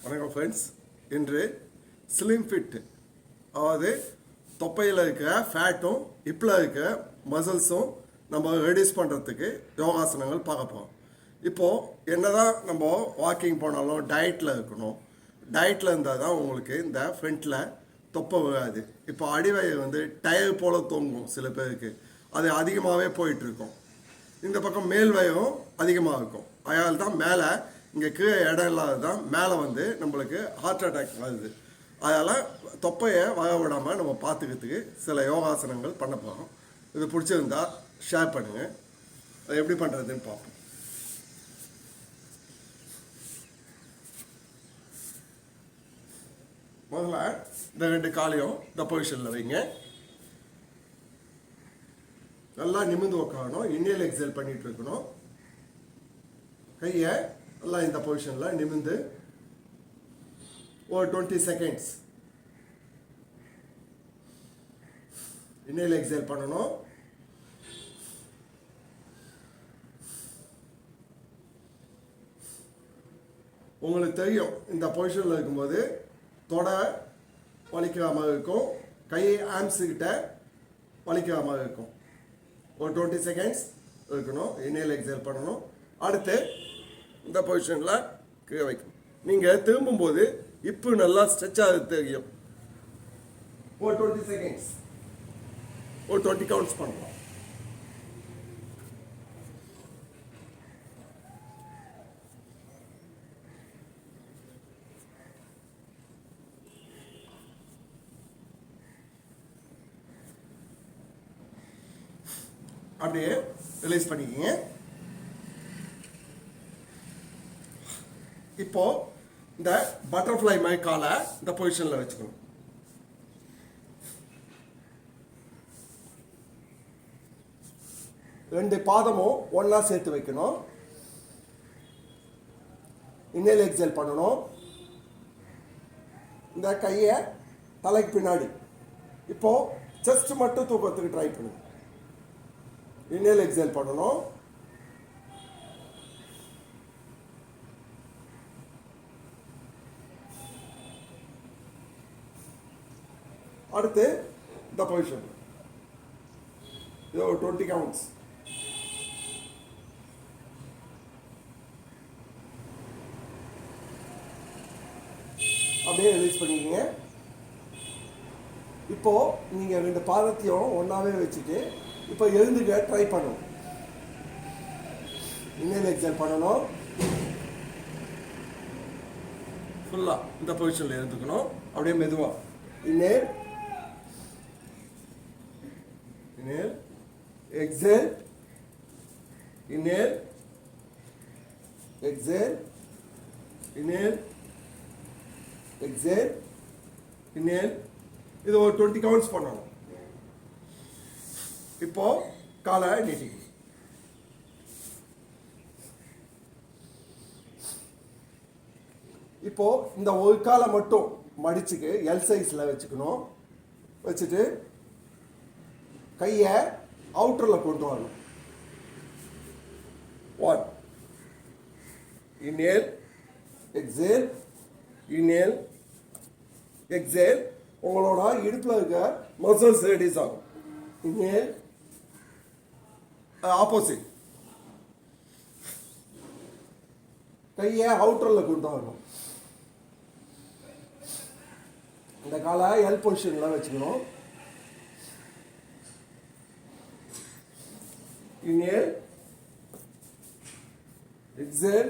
வணக்கம் ஃப்ரெண்ட்ஸ். இன்று slim fit, அதாவது தொப்பையில் இருக்க ஃபேட்டும் ஹிப்பில் இருக்க மசில்ஸும் நம்ம ரெடியூஸ் பண்ணுறதுக்கு யோகாசனங்கள் பார்க்க போகிறோம். இப்போது என்ன தான் நம்ம வாக்கிங் போனாலும் டயட்டில் இருக்கணும். டயட்டில் இருந்தால் தான் உங்களுக்கு இந்த ஃப்ரண்ட்டில் தொப்பை விழாது. இப்போ அடிவயிறு டயர் போல் தொங்கும் சில பேருக்கு, அது அதிகமாகவே போயிட்டுருக்கும். இந்த பக்கம் மேல் வயரும் அதிகமாக இருக்கும். அதனால தான் மேலே இங்கே கீழே இடம் இல்லாத தான் மேலே நம்மளுக்கு ஹார்ட் அட்டாக் வருது. அதனால் தொப்பையை வர விடாமல் நம்ம பார்த்துக்கிறதுக்கு சில யோகாசனங்கள் பண்ண போகிறோம். இது பிடிச்சிருந்தா ஷேர் பண்ணுங்கள். அது எப்படி பண்ணுறதுன்னு பார்ப்போம். முதல்ல இந்த ரெண்டு காலையும் இந்த பொசிஷனில் வைங்க. நல்லா நிமிர்ந்து உட்காரணும். இன்ஹேல் எக்ஸேல் பண்ணிட்டு இருக்கணும். கையை நல்லா இந்த பொசிஷனில் நிமிர்ந்து ஒரு 20 செகண்ட்ஸ் இன்ஹேல் எக்ஸேல் பண்ணணும். உங்களுக்கு தெரியும், இந்த பொசிஷனில் இருக்கும்போது தொடை வலிக்கிற மாதிரி இருக்கும், கை ஆம்ஸுக்கிட்ட வலிக்கிற மாதிரி இருக்கும். ஒரு 20 செகண்ட்ஸ் இருக்கணும். இன்ஹேல் எக்ஸேல் பண்ணணும். அடுத்து இந்த பொசிஷனில் கீழே வைக்கணும். நீங்கள் திரும்பும்போது இப்போ நல்லா ஸ்ட்ரெச் ஆகுது தெரியும். ஒரு 20 செகண்ட்ஸ், ஒரு 20 கவுண்ட்ஸ் பண்ணலாம். அப்படியே ரிலீஸ் பண்ணிக்கிங்க. இப்போ இந்த பட்டர்ஃப்ளை மாதிரி காலை இந்த பொசிஷனில் வச்சுக்கணும். ரெண்டு பாதமும் ஒன்றா சேர்த்து வைக்கணும். இன்ஹேல் எக்ஸேல் பண்ணணும். இந்த கையை தலைக்கு பின்னாடி இப்போ செஸ்ட் மட்டும் தூக்கத்துக்கு ட்ரை பண்ணுங்க. இன்ஹேல் எக்ஸேல் பண்ணணும். அடுத்து இந்த பொசிஷன், இது ஒரு 20 கவுண்ட்ஸ். அப்படியே ரிலீஸ் பண்ணிக்கங்க. இப்போ நீங்கள் ரெண்டு பாதத்தையும் ஒன்றாவே வச்சுட்டு இப்போ எழுந்துக்க ட்ரை பண்ணணும். இன்ஹேல் எக்ஸேல் பண்ணணும். ஃபுல்லாக இந்த பொசிஷனில் எழுந்துக்கணும். அப்படியே மெதுவாக inhale, inhale, exhale, inhale, exhale, inhale, exhale, inhale. இது ஒரு 20 கவுண்ட்ஸ் பண்ணணும். இப்போ காலை நீட்டிக்கணும். இப்போ இந்த ஒரு காலை மட்டும் மடிச்சுக்கு எல் சைஸில் வச்சுக்கணும். வச்சுட்டு கையை அவுட்டரில் கொண்டு வரணும். 1 இன்ஹேல், எக்ஸேல், இன்ஹேல், எக்ஸேல். உங்களோட இடுப்பில் இருக்க மசில்ஸ் ரெடியூஸ் ஆகும். இன்ஹேல், ஆப்போசிட் கையை அவுட்டரில் கொண்டு வரணும். இந்த காலை எல் பொசிஷனில் வச்சுக்கணும். Inhale, exhale,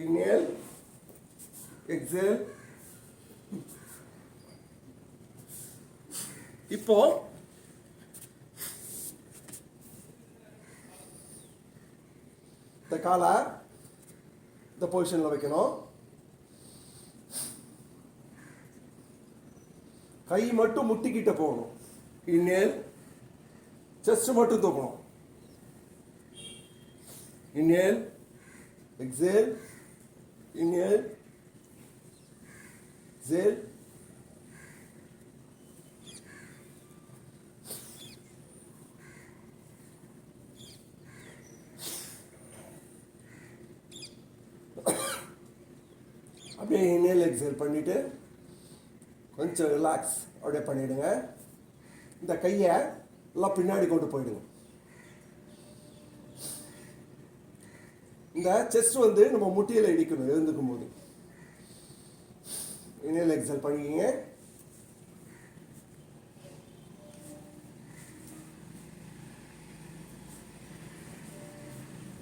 inhale, exhale. இப்போ இந்த காலை இந்த பொசிஷனில் வைக்கணும். கை மட்டும் முட்டிக்கிட்ட போகணும். இன்ஹேல், செஸ்ட் மட்டும் தூக்கணும். Inhale, exhale, inhale, exhale. அப்படியே இன்ஹேல் எக்ஸேல் பண்ணிவிட்டு கொஞ்சம் ரிலாக்ஸ் அப்படியே பண்ணிவிடுங்க. இந்த கையை எல்லாம் பின்னாடி கொண்டு போயிடுங்க. இந்த செஸ்ட் வந்து நம்ம முட்டியில் இடிக்கணும் எழுந்துக்கும் போது. இன்ஹேல் எக்ஸேல் பண்ணிக்கிங்க.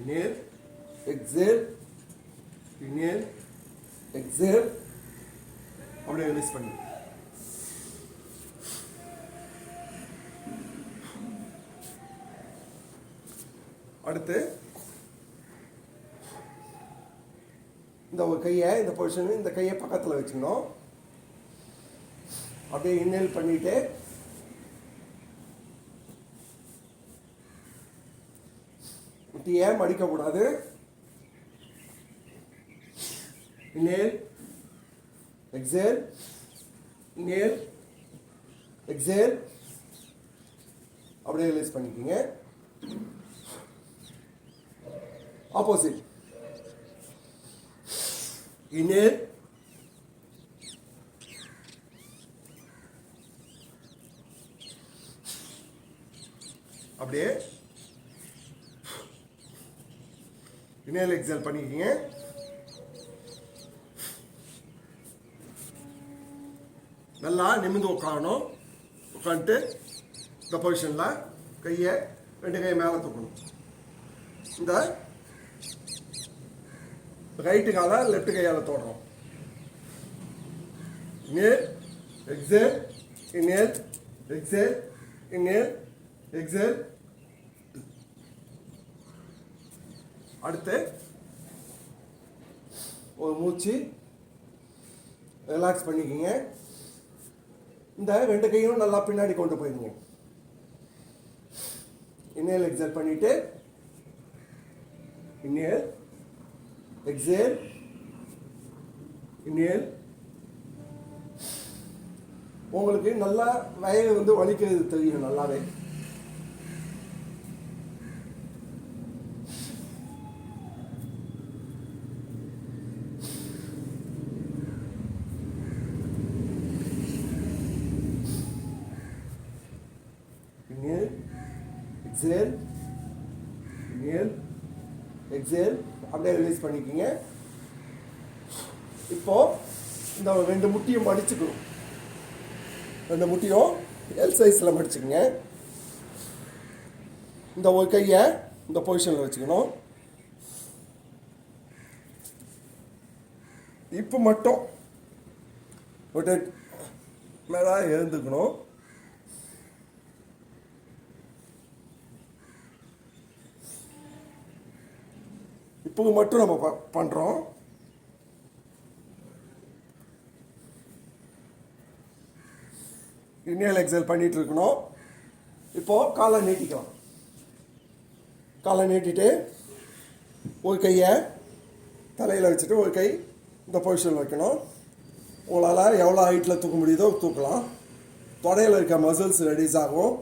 இன்ஹேல் எக்ஸேல், இன்ஹேல் எக்ஸேல், அப்படியே ரிலீஸ் பண்ணி அடுத்து இந்த ஒரு கையை இந்த பொசிஷன் இந்த கையை பக்கத்தில் வச்சுக்கணும். அப்படியே இன்ஹேல் பண்ணிட்டு முட்டியை மடிக்கக்கூடாது. இன்ஹேல் எக்ஸேல், இன்ஹேல் எக்ஸேல், அப்படியே ரிலீஸ் பண்ணிக்கிங்க. ஆப்போசிட் இன்ஹேல், அப்படியே இன்ஹேல் எக்ஸேல் பண்ணிக்கிங்க. நல்லா நிமிர்ந்து உட்காரணும். உட்காந்துட்டு இந்த பொசிஷனில் கையை ரெண்டு கையை மேலே தூக்கணும். இந்த ரைட்டு காலை லெஃப்ட் கையால் தோடுறோம். Inhale exhale, inhale exhale, inhale exhale. அடுத்து ஒரு மூச்சு ரிலாக்ஸ் பண்ணிக்கிங்க. இந்த ரெண்டு கையும் நல்லா பின்னாடி கொண்டு போயிடுங்க. இன்ஹேல் எக்ஸேல் பண்ணிட்டு இன்ஹேல் எக்ஸேல், இன்ஹேல். உங்களுக்கு நல்லா வயது வந்து வலிக்கிறது தெரியும் நல்லாவே. இன்ஹேல் எக்ஸேல், இன்ஹேல் எக்ஸேல், அப்படியே ரிலீஸ் பண்ணிக்கிங்க. இப்போ இந்த ரெண்டு முட்டியும் மடிச்சுக்கணும். ரெண்டு முட்டியும் எல் சைஸில் மடிச்சுக்கங்க. இந்த ஒரு கையை இந்த பொசிஷனில் வச்சுக்கணும். இப்போ மட்டும் ரொட்டேட் மேலே எழுந்துக்கணும். இப்போ மட்டும் நம்ம பண்ணுறோம். இன்ஹேல் எக்ஸேல் பண்ணிட்டு இருக்கணும். இப்போது காலை நீட்டிக்கலாம். காலை நீட்டிட்டு ஒரு கையை தலையில் வச்சுட்டு ஒரு கை இந்த பொசிஷன் வைக்கணும். உங்களால் எவ்வளோ ஹைட்டில் தூக்க முடியுதோ தூக்கலாம். தொடையில் இருக்க மசில்ஸ் ரெடியூஸ் ஆகும்.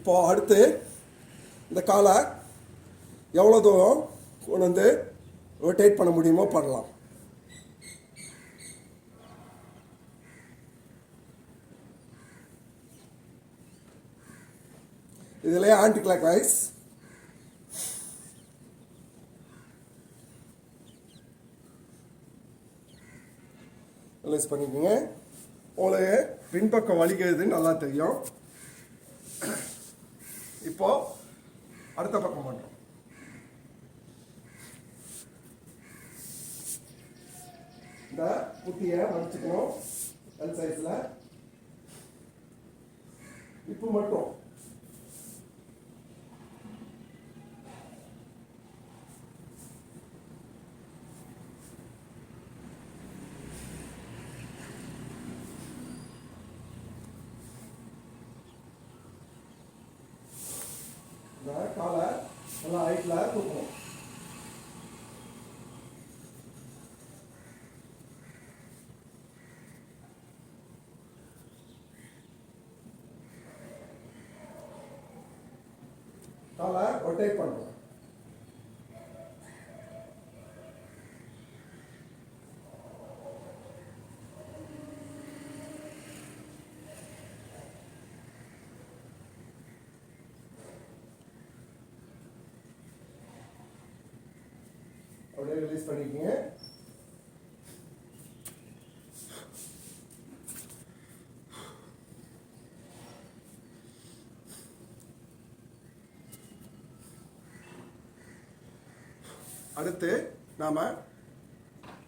இப்போ அடுத்து இந்த காலை எவ்வளோ தூரம் கொண்டு வந்து ரொட்டேட் பண்ண முடியுமோ பண்ணலாம். இதில் ஆன்டி கிளாக் வைஸ் ரிலீஸ் பண்ணிக்கோங்க. உங்களுக்கு பின்பக்கம் வலிக்கிறது நல்லா தெரியும். இப்போ அடுத்த பக்கம் பண்ணுறோம். இந்த முட்டியை மடிச்சுக்கணும் எல் சைஸில். இப்போ மட்டும் இந்த காலை நல்லா ஹைட்டில் தூக்கணும். காலை ரொட்டேட் பண்ணுறோம். அப்படியே ரிலீஸ் பண்ணிக்கோங்க. அடுத்து நாம்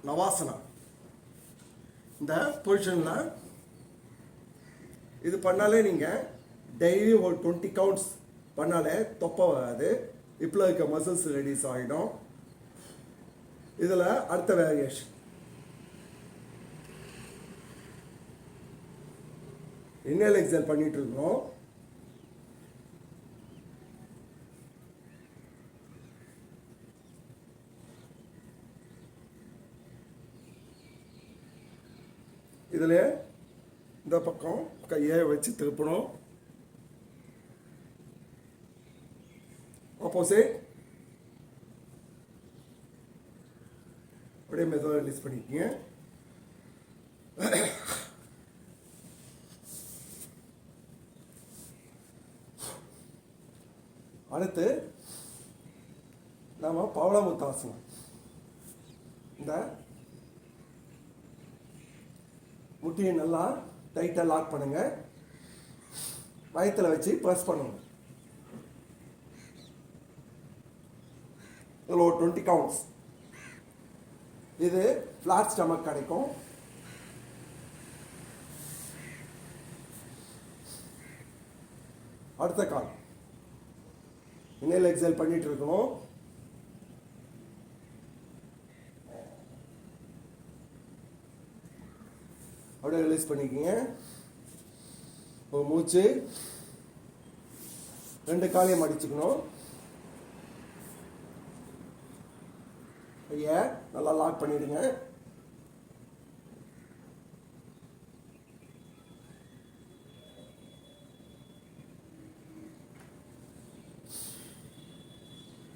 நவாசனா இந்த பொசிஷனில் இது பண்ணாலே நீங்கள் டெய்லி ஒரு 20 கவுண்ட்ஸ் பண்ணாலே தொப்பை வராது. இப்போ இருக்க மசில்ஸ் ரெடியூஸ் ஆகிடும். இதில் அடுத்த வேரியேஷன் இன்னேல் எக்ஸல் பண்ணிட்டு இருக்கோம். இதில் இந்த பக்கம் கையை வச்சு திருப்பணும். ஆப்போசிட் அப்படியே மெதுவாக ரிலீஸ் பண்ணிக்கோங்க. அடுத்து நாம் பவளமுத்தாசனம். இந்த முட்டியை நல்லா டைட்டாக லாக் பண்ணுங்க. வயிற்றில் வச்சு ப்ரெஸ் பண்ணுங்க. இதில் ஒரு 20 கவுண்ட்ஸ். இது ஃப்ளாட் ஸ்டமக் கிடைக்கும். அடுத்த கால் இன்னேல் எக்ஸல் பண்ணிட்டு இருக்கணும். அப்படியே ரிலீஸ் பண்ணிக்கோங்க. ஒரு மூச்சு 2 காலையும் அடிச்சுக்கணும். கையை நல்லா லாக் பண்ணிடுங்க.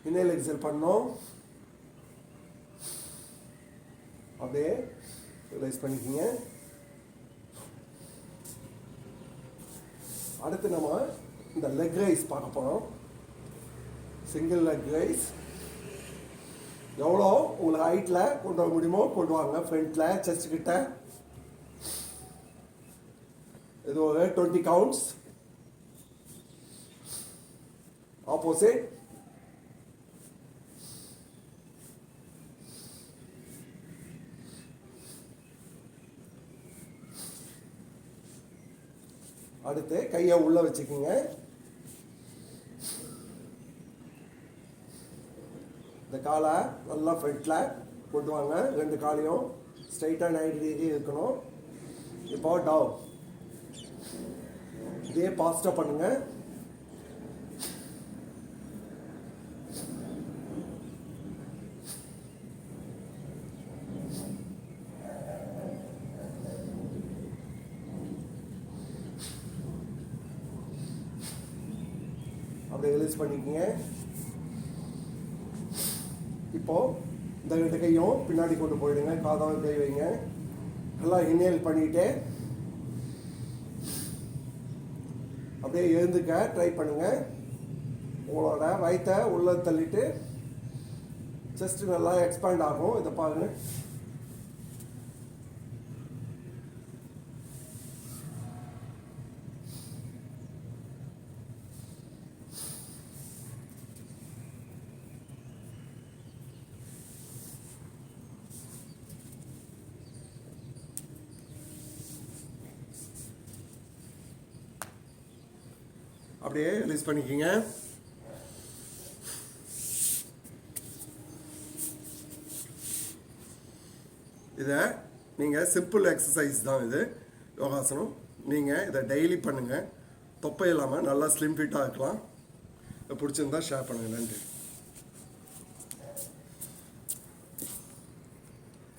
இன்னேல் எக்ஸல் பண்ணோம். அப்படியே ரிலீஸ் பண்ணிக்கோங்க. அடுத்து நம்ம இந்த லெக் ரைஸ் பார்க்க போகிறோம். சிங்கிள் லெக் ரைஸ் எவ்வளோ உங்களுக்கு ஹைட்டில் கொண்டு வர முடியுமோ கொண்டு வாங்க. ஃப்ரண்ட்டில் செஸ்ட் கிட்ட இது ஒரு 20 கவுண்ட்ஸ். ஆப்போசிட் அடுத்து கையை உள்ள வச்சுக்கோங்க. இந்த காலை நல்லா ஃப்ரண்ட்டில் கொண்டு வாங்க. 2 காலையும் ஸ்ட்ரைட்டாக 90 டிகிரி இருக்கணும். இப்போ டவுன். இதே பாஸ்டாக பண்ணுங்க. அப்படியே ரிலீஸ் பண்ணிக்கோங்க. இப்போது இந்த 2 கையும் பின்னாடி கொண்டு போயிடுங்க. காதாவை கை வைங்க. நல்லா இன்ஹேல் பண்ணிவிட்டு அப்படியே எழுந்துக்க ட்ரை பண்ணுங்கள். உங்களோட வயிற்றை உள்ளே தள்ளிட்டு செஸ்ட்டு நல்லா எக்ஸ்பேண்ட் ஆகும். இதை பாருங்கள். அப்படியே ரிலீஸ் பண்ணிக்கோங்க. இதை நீங்கள் சிம்பிள் எக்ஸசைஸ் தான் இது யோகாசனம். நீங்கள் இதை டெய்லி பண்ணுங்கள். தொப்பை இல்லாமல் நல்லா ஸ்லிம் ஃபிட்டாக இருக்கலாம். பிடிச்சிருந்தா ஷேர் பண்ணுங்கள். நன்றி.